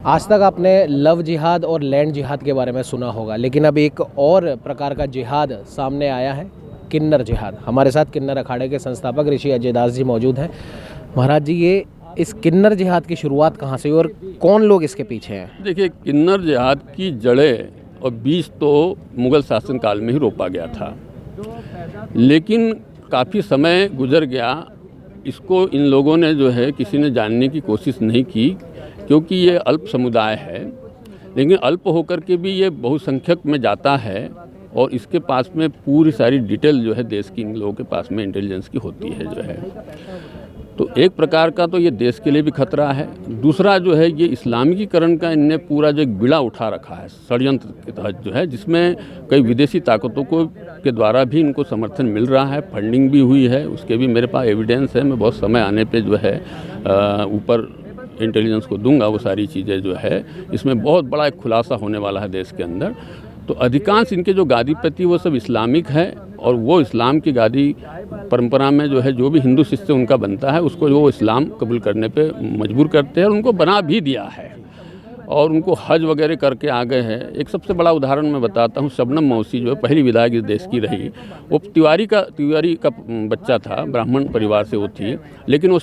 आज तक आपने लव जिहाद और लैंड जिहाद के बारे में सुना होगा, लेकिन अब एक और प्रकार का जिहाद सामने आया है, किन्नर जिहाद। हमारे साथ किन्नर अखाड़े के संस्थापक ऋषि अजय दास जी मौजूद हैं। महाराज जी, ये इस किन्नर जिहाद की शुरुआत कहाँ से हुई और कौन लोग इसके पीछे हैं? देखिए, किन्नर जिहाद की जड़ें और बीज तो मुग़ल शासन काल में ही रोपा गया था, लेकिन काफ़ी समय गुजर गया। इसको इन लोगों ने जो है किसी ने जानने की कोशिश नहीं की, क्योंकि ये अल्प समुदाय है, लेकिन अल्प होकर के भी ये बहुसंख्यक में जाता है और इसके पास में पूरी सारी डिटेल जो है देश की इन लोगों के पास में इंटेलिजेंस की होती है जो है। तो एक प्रकार का तो ये देश के लिए भी खतरा है। दूसरा जो है ये इस्लामीकरण का इनने पूरा जो एक बीड़ा उठा रखा है षड्यंत्र के तहत जो है, जिसमें कई विदेशी ताकतों को के द्वारा भी इनको समर्थन मिल रहा है, फंडिंग भी हुई है। उसके भी मेरे पास एविडेंस है। मैं बहुत समय आने पे जो है ऊपर इंटेलिजेंस को दूंगा वो सारी चीज़ें जो है। इसमें बहुत बड़ा एक खुलासा होने वाला है देश के अंदर। तो अधिकांश इनके जो गादीपति वो सब इस्लामिक है, और वो इस्लाम की गादी परंपरा में जो है जो भी हिंदू शिष्य उनका बनता है उसको वो इस्लाम कबूल करने पे मजबूर करते हैं, और उनको बना भी दिया है और उनको हज वगैरह करके आ गए हैं। एक सबसे बड़ा उदाहरण मैं बताता हूँ। शबनम मौसी जो है पहली विधायक इस देश की रही, वो तिवारी का बच्चा था, ब्राह्मण परिवार से वो थी, लेकिन वो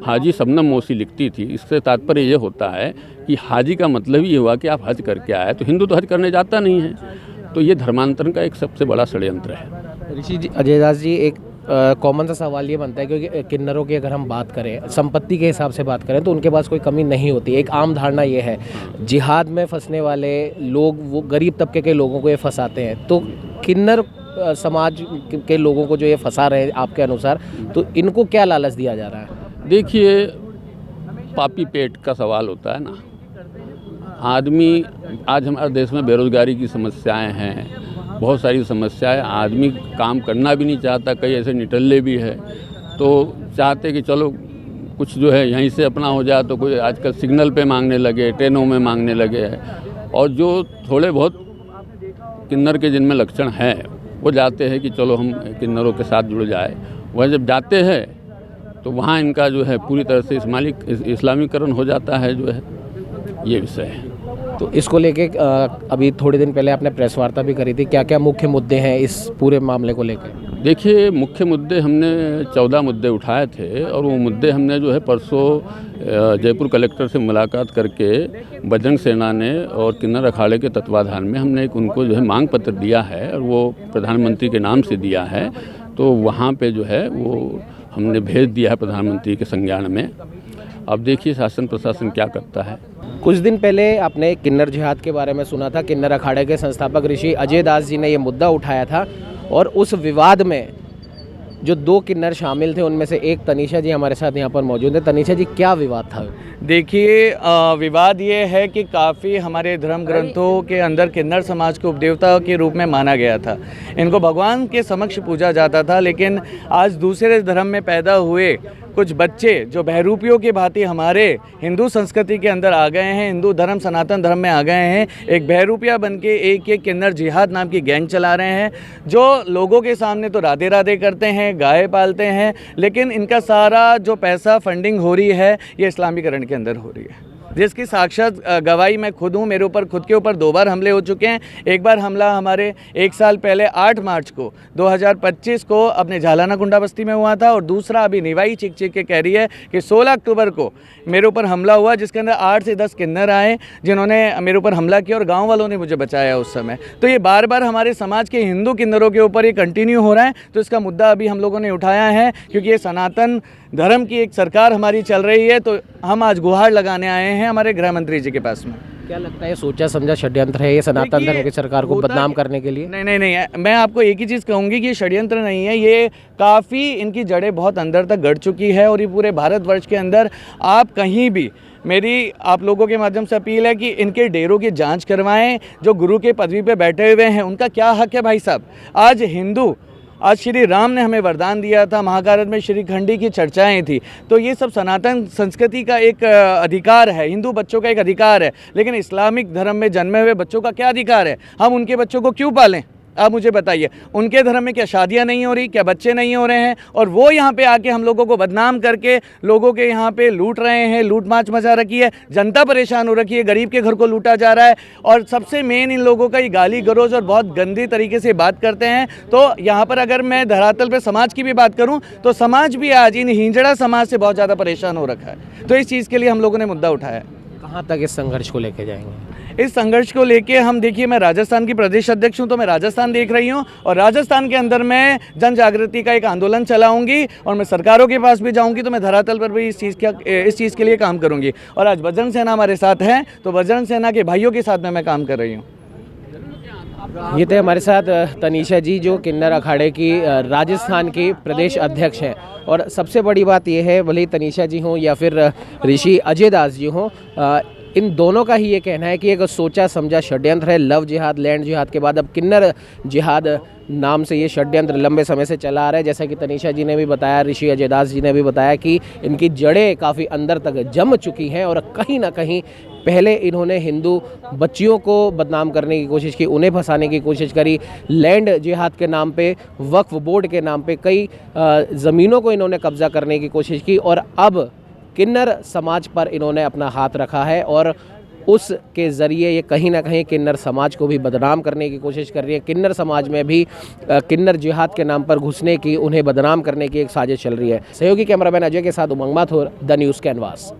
हाजी शबनम मौसी लिखती थी। इससे तात्पर्य ये होता है कि हाजी का मतलब ये हुआ कि आप हज करके आए, तो हिंदू तो हज करने जाता नहीं है। तो ये धर्मांतरण का एक सबसे बड़ा षड्यंत्र है। ऋषि जी, अजय दास जी, एक कॉमन सा सवाल ये बनता है, क्योंकि किन्नरों की अगर हम बात करें, संपत्ति के हिसाब से बात करें, तो उनके पास कोई कमी नहीं होती। एक आम धारणा ये है, जिहाद में फंसने वाले लोग वो गरीब तबके के लोगों को ये फंसाते हैं। तो किन्नर समाज के लोगों को जो ये फंसा रहे हैं आपके अनुसार, तो इनको क्या लालच दिया जा रहा है? देखिए, पापी पेट का सवाल होता है ना। आदमी, आज हमारे देश में बेरोजगारी की समस्याएं हैं, बहुत सारी समस्याएं। आदमी काम करना भी नहीं चाहता, कई ऐसे निटल्ले भी है, तो चाहते कि चलो कुछ जो है यहीं से अपना हो जाए। तो कोई आजकल सिग्नल पे मांगने लगे, ट्रेनों में मांगने लगे हैं। और जो थोड़े बहुत किन्नर के जिनमें लक्षण हैं वो जाते हैं कि चलो हम किन्नरों के साथ जुड़ जाए। वह जब जाते हैं तो वहाँ इनका जो है पूरी तरह से इस्लामीकरण हो जाता है जो है। ये विषय है। तो इसको लेके अभी थोड़े दिन पहले आपने प्रेस वार्ता भी करी थी। क्या क्या मुख्य मुद्दे हैं इस पूरे मामले को लेकर? देखिए, मुख्य मुद्दे हमने 14 मुद्दे उठाए थे, और वो मुद्दे हमने जो है परसों जयपुर कलेक्टर से मुलाकात करके बजरंग सेना ने और किन्नर अखाड़े के तत्वाधान में हमने एक उनको जो है मांग पत्र दिया है, और वो प्रधानमंत्री के नाम से दिया है। तो वहाँ पे जो है वो हमने भेज दिया है प्रधानमंत्री के संज्ञान में। अब देखिए शासन प्रशासन क्या करता है। कुछ दिन पहले आपने किन्नर जिहाद के बारे में सुना था। किन्नर अखाड़े के संस्थापक ऋषि अजय दास जी ने ये मुद्दा उठाया था, और उस विवाद में जो 2 किन्नर शामिल थे उनमें से एक तनीषा जी हमारे साथ यहाँ पर मौजूद है। तनीषा जी, क्या विवाद था? देखिए, विवाद ये है कि काफ़ी हमारे धर्म ग्रंथों के अंदर किन्नर समाज को उपदेवता के रूप में माना गया था। इनको भगवान के समक्ष पूजा जाता था, लेकिन आज दूसरे धर्म में पैदा हुए कुछ बच्चे जो बहरूपियों की भांति हमारे हिंदू संस्कृति के अंदर आ गए हैं, हिंदू धर्म सनातन धर्म में आ गए हैं। एक बहरूपिया बन के एक किन्नर जिहाद नाम की गैंग चला रहे हैं, जो लोगों के सामने तो राधे राधे करते हैं, गाय पालते हैं, लेकिन इनका सारा जो पैसा फंडिंग हो रही है ये इस्लामीकरण के अंदर हो रही है, जिसकी साक्षात गवाही मैं खुद हूँ। मेरे ऊपर खुद के ऊपर 2 बार हमले हो चुके हैं। एक बार हमला हमारे 1 साल पहले 8 मार्च को 2025 को अपने झालाना गुंडा बस्ती में हुआ था, और दूसरा अभी निवाई चिक चिक के कह रही है कि 16 अक्टूबर को मेरे ऊपर हमला हुआ, जिसके अंदर 8 से 10 किन्नर आए जिन्होंने मेरे ऊपर हमला किया, और गाँव वालों ने मुझे बचाया उस समय। तो ये बार बार हमारे समाज के हिंदू किन्नरों के ऊपर ये कंटिन्यू हो रहा है। तो इसका मुद्दा अभी हम लोगों ने उठाया है, क्योंकि ये सनातन धर्म की एक सरकार हमारी चल रही है। तो हम आज गुहार लगाने आए हैं हमारे गृह मंत्री जी के पास में। क्या लगता है सोचा समझा षड्यंत्र है ये सनातन धर्म की सरकार को बदनाम करने के लिए? नहीं, मैं आपको एक ही चीज़ कहूँगी कि ये षड्यंत्र नहीं है। ये काफ़ी इनकी जड़ें बहुत अंदर तक गड़ चुकी है, और ये पूरे भारतवर्ष के अंदर आप कहीं भी, मेरी आप लोगों के माध्यम से अपील है कि इनके डेरों की जांच करवाएं। जो गुरु के पदवी पे बैठे हुए हैं उनका क्या हक है भाई साहब? आज श्री राम ने हमें वरदान दिया था, महाभारत में श्री खंडी की चर्चाएं थी। तो ये सब सनातन संस्कृति का एक अधिकार है, हिंदू बच्चों का एक अधिकार है, लेकिन इस्लामिक धर्म में जन्मे हुए बच्चों का क्या अधिकार है? हम उनके बच्चों को क्यों पालें? आप मुझे बताइए, उनके धर्म में क्या शादियां नहीं हो रही, क्या बच्चे नहीं हो रहे हैं? और वो यहाँ पे आके हम लोगों को बदनाम करके लोगों के यहाँ पे लूट रहे हैं, लूट माच मचा रखी है, जनता परेशान हो रखी है, गरीब के घर को लूटा जा रहा है। और सबसे मेन इन लोगों का ये गाली गलौज और बहुत गंदी तरीके से बात करते हैं। तो यहाँ पर अगर मैं धरातल पे समाज की भी बात करूँ तो समाज भी आज इन हिंजड़ा समाज से बहुत ज़्यादा परेशान हो रखा है। तो इस चीज़ के लिए हम लोगों ने मुद्दा उठाया है। कहाँ तक इस संघर्ष को लेके जाएंगे? इस संघर्ष को लेके हम, देखिए, मैं राजस्थान की प्रदेश अध्यक्ष हूं, तो मैं राजस्थान देख रही हूं और राजस्थान के अंदर मैं जन जागृति का एक आंदोलन चलाऊंगी और मैं सरकारों के पास भी जाऊंगी, तो मैं धरातल पर भी इस चीज़ के लिए काम करूंगी। और आज बजरंग सेना हमारे साथ है, तो बजरंग सेना के भाइयों के साथ में मैं काम कर रही हूँ। ये थे हमारे साथ तनीषा जी, जो किन्नर अखाड़े की राजस्थान की प्रदेश अध्यक्ष हैं। और सबसे बड़ी बात यह है, भले ही तनीषा जी हों या फिर ऋषि अजय दास जी हों, इन दोनों का ही ये कहना है कि एक सोचा समझा षड्यंत्र है। लव जिहाद, लैंड जिहाद के बाद अब किन्नर जिहाद नाम से ये षड्यंत्र लंबे समय से चला आ रहा है। जैसा कि तनीषा जी ने भी बताया, ऋषि अजय दास जी ने भी बताया कि इनकी जड़ें काफ़ी अंदर तक जम चुकी हैं और कहीं ना कहीं पहले इन्होंने हिंदू बच्चियों को बदनाम करने की कोशिश की, उन्हें फंसाने की कोशिश करी। लैंड जिहाद के नाम पे, वक्फ बोर्ड के नाम पे कई ज़मीनों को इन्होंने कब्जा करने की कोशिश की और अब किन्नर समाज पर इन्होंने अपना हाथ रखा है और उसके ज़रिए ये कहीं ना कहीं किन्नर समाज को भी बदनाम करने की कोशिश कर रही है। किन्नर समाज में भी किन्नर जिहाद के नाम पर घुसने की, उन्हें बदनाम करने की एक साजिश चल रही है। सहयोगी कैमरामैन अजय के साथ उमंग माथुर, द न्यूज़ कैनवास।